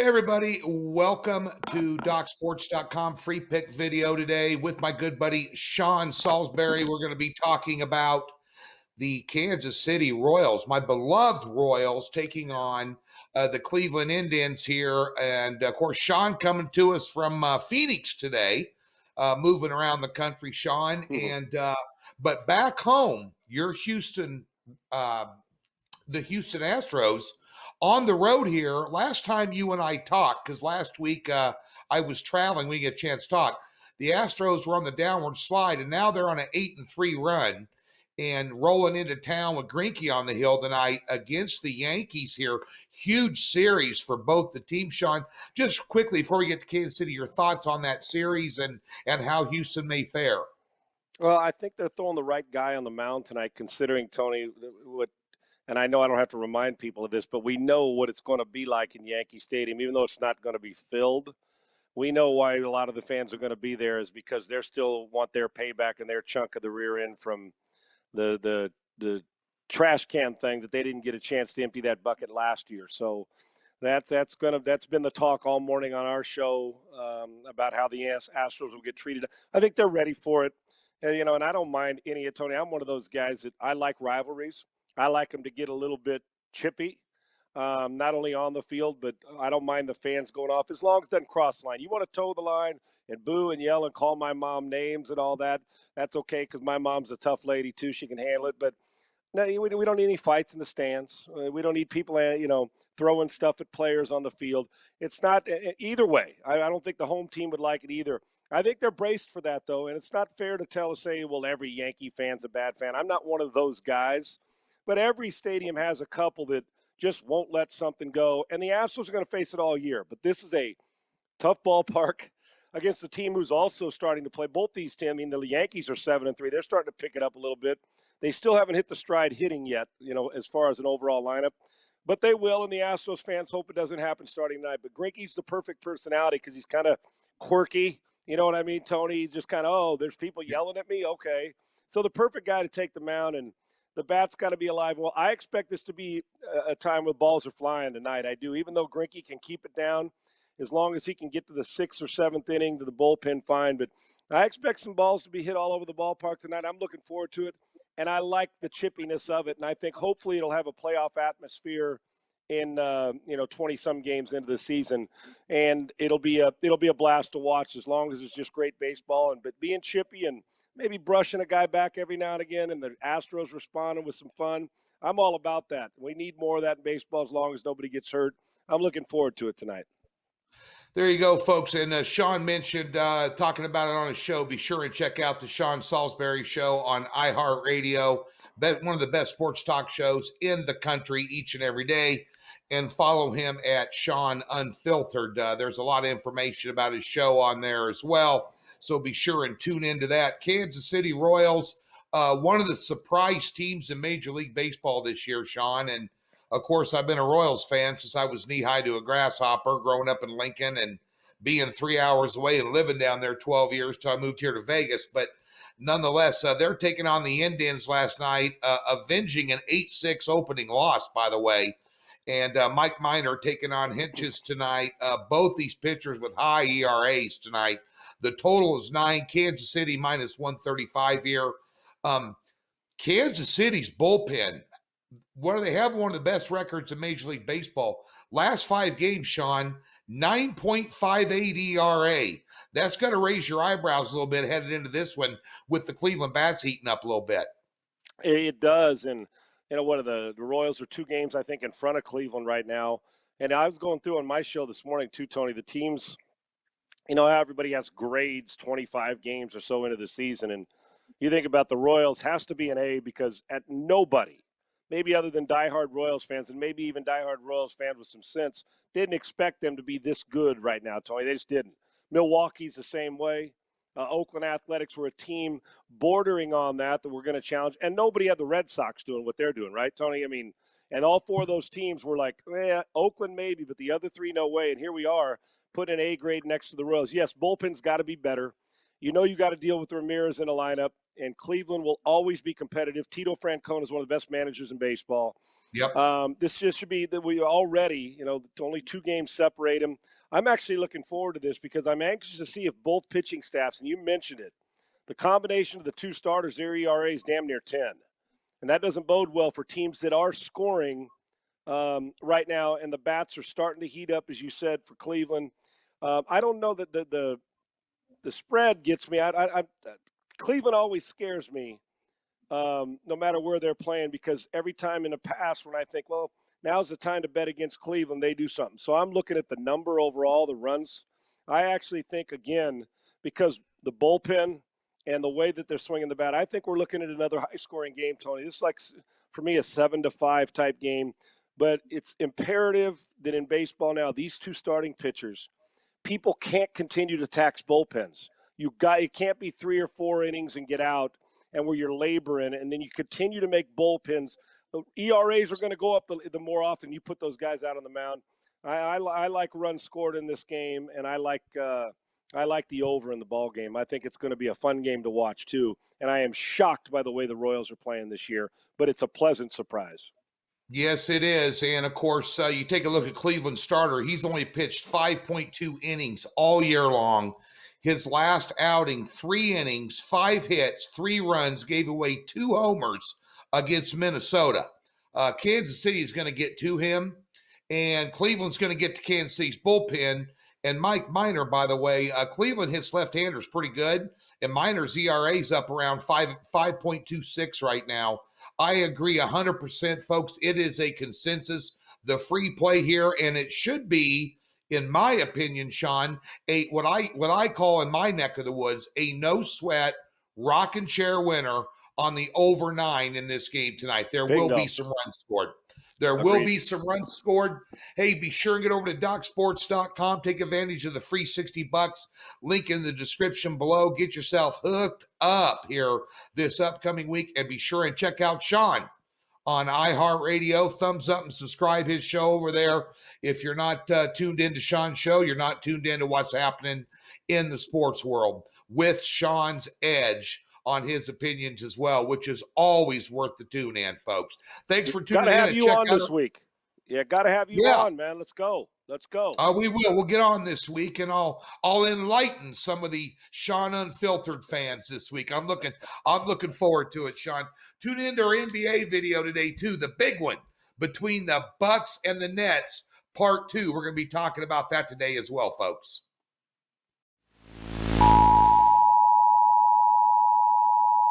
Hey everybody, welcome to DocSports.com free pick video today with my good buddy Sean Salisbury. We're going to be talking about the Kansas City Royals, my beloved Royals, taking on the Cleveland Indians here. And of course, Sean coming to us from Phoenix today, moving around the country, Sean. Mhm. But back home, your uh, the Houston Astros on the road here. Last time you and I talked, because last week I was traveling, we get a chance to talk. The Astros were on the downward slide, and now they're on an 8-3 run and rolling into town with Greinke on the hill tonight against the Yankees here. Huge series for both the teams. Sean, just quickly before we get to Kansas City, your thoughts on that series and how Houston may fare. Well, I think they're throwing the right guy on the mound tonight, considering Tony what. And I know I don't have to remind people of this, but we know what it's going to be like in Yankee Stadium, even though it's not going to be filled. We know why a lot of the fans are going to be there is because they still want their payback and their chunk of the rear end from the trash can thing that they didn't get a chance to empty that bucket last year. So that's been the talk all morning on our show about how the Astros will get treated. I think they're ready for it. And I don't mind any of Tony. I'm one of those guys that I like rivalries. I like them to get a little bit chippy, not only on the field, but I don't mind the fans going off as long as it doesn't cross the line. You want to toe the line and boo and yell and call my mom names and all that. That's okay because my mom's a tough lady too. She can handle it. But no, we don't need any fights in the stands. We don't need people, throwing stuff at players on the field. It's not either way. I don't think the home team would like it either. I think they're braced for that, though, and it's not fair to say, well, every Yankee fan's a bad fan. I'm not one of those guys, but every stadium has a couple that just won't let something go, and the Astros are going to face it all year. But this is a tough ballpark against a team who's also starting to play. Both these teams, I mean, the Yankees are 7-3. They're starting to pick it up a little bit. They still haven't hit the stride hitting yet, as far as an overall lineup. But they will, and the Astros fans hope it doesn't happen starting tonight. But Greinke's the perfect personality because he's kind of quirky. You know what I mean, Tony? He's just kind of, oh, there's people yelling at me? Okay. So the perfect guy to take the mound, and the bat's got to be alive. Well, I expect this to be a time where balls are flying tonight. I do, even though Greinke can keep it down as long as he can get to the sixth or seventh inning to the bullpen, fine. But I expect some balls to be hit all over the ballpark tonight. I'm looking forward to it, and I like the chippiness of it. And I think hopefully it'll have a playoff atmosphere in 20 some games into the season, and it'll be a blast to watch as long as it's just great baseball. But being chippy and maybe brushing a guy back every now and again, and the Astros responding with some fun. I'm all about that. We need more of that in baseball as long as nobody gets hurt. I'm looking forward to it tonight. There you go, folks. And Sean mentioned talking about it on his show. Be sure and check out the Sean Salisbury Show on iHeartRadio. One of the best sports talk shows in the country each and every day. And follow him at Sean Unfiltered. There's a lot of information about his show on there as well. So be sure and tune into that. Kansas City Royals, one of the surprise teams in Major League Baseball this year, Sean. And of course, I've been a Royals fan since I was knee-high to a grasshopper growing up in Lincoln and being 3 hours away and living down there 12 years till I moved here to Vegas. But nonetheless, they're taking on the Indians last night, avenging an 8-6 opening loss, by the way. And Mike Minor taking on Hinches tonight. Both these pitchers with high ERAs tonight. The total is 9. Kansas City minus 135 here. Kansas City's bullpen, where they have one of the best records in Major League Baseball. Last 5 games, Sean, 9.58 ERA. That's going to raise your eyebrows a little bit headed into this one with the Cleveland bats heating up a little bit. It does, and what are the Royals are 2 games I think in front of Cleveland right now. And I was going through on my show this morning too, Tony. The teams, how everybody has grades 25 games or so into the season, and you think about the Royals has to be an A because at nobody, maybe other than diehard Royals fans and maybe even diehard Royals fans with some sense, didn't expect them to be this good right now, Tony. They just didn't. Milwaukee's the same way. Oakland Athletics were a team bordering on that we're going to challenge. And nobody had the Red Sox doing what they're doing, right, Tony? I mean, and all 4 of those teams were like, Oakland maybe, but the other 3, no way. And here we are putting an A grade next to the Royals. Yes, bullpen's got to be better. You got to deal with Ramirez in a lineup. and Cleveland will always be competitive. Tito Francona is one of the best managers in baseball. Yep. This just should be that we already, only 2 games separate them. I'm actually looking forward to this because I'm anxious to see if both pitching staffs, and you mentioned it, the combination of the 2 starters, their ERA is damn near 10. And that doesn't bode well for teams that are scoring right now, and the bats are starting to heat up, as you said, for Cleveland. I don't know that the spread gets me. Cleveland always scares me, no matter where they're playing, because every time in the past when I think, well, now's the time to bet against Cleveland, they do something. So I'm looking at the number overall, the runs. I actually think, again, because the bullpen and the way that they're swinging the bat, I think we're looking at another high-scoring game, Tony. This is like, for me, a 7-5 type game. But it's imperative that in baseball now, these 2 starting pitchers, people can't continue to tax bullpens. You can't be 3 or 4 innings and get out, and where you're laboring, and then you continue to make bullpens. The ERAs are going to go up the more often you put those guys out on the mound. I like runs scored in this game, and I like the over in the ball game. I think it's going to be a fun game to watch too. And I am shocked by the way the Royals are playing this year, but it's a pleasant surprise. Yes, it is. And of course, you take a look at Cleveland's starter. He's only pitched 5.2 innings all year long. His last outing, 3 innings, 5 hits, 3 runs, gave away 2 homers against Minnesota. Kansas City is going to get to him, and Cleveland's going to get to Kansas City's bullpen. And Mike Minor, by the way, Cleveland hits left-handers pretty good, and Minor's ERA is up around 5.26 right now. I agree 100%, folks. It is a consensus, the free play here, and it should be, in my opinion, Sean, what I call in my neck of the woods a no sweat rocking chair winner on the over 9 in this game tonight. There will be some runs scored. There will be some runs scored. Hey, be sure and get over to DocSports.com. Take advantage of the free $60. Link in the description below. Get yourself hooked up here this upcoming week. And be sure and check out Sean on iHeartRadio. Thumbs up and subscribe his show over there. If you're not tuned into Sean's show, you're not tuned into what's happening in the sports world with Sean's edge on his opinions as well, which is always worth the tune in, folks. Thanks for tuning in. Gotta have you on this week. Yeah, gotta have you on, man. Let's go. We will. We'll get on this week, and I'll enlighten some of the Sean Unfiltered fans this week. I'm looking forward to it, Sean. Tune into our NBA video today too, the big one between the Bucks and the Nets, part 2. We're going to be talking about that today as well, folks.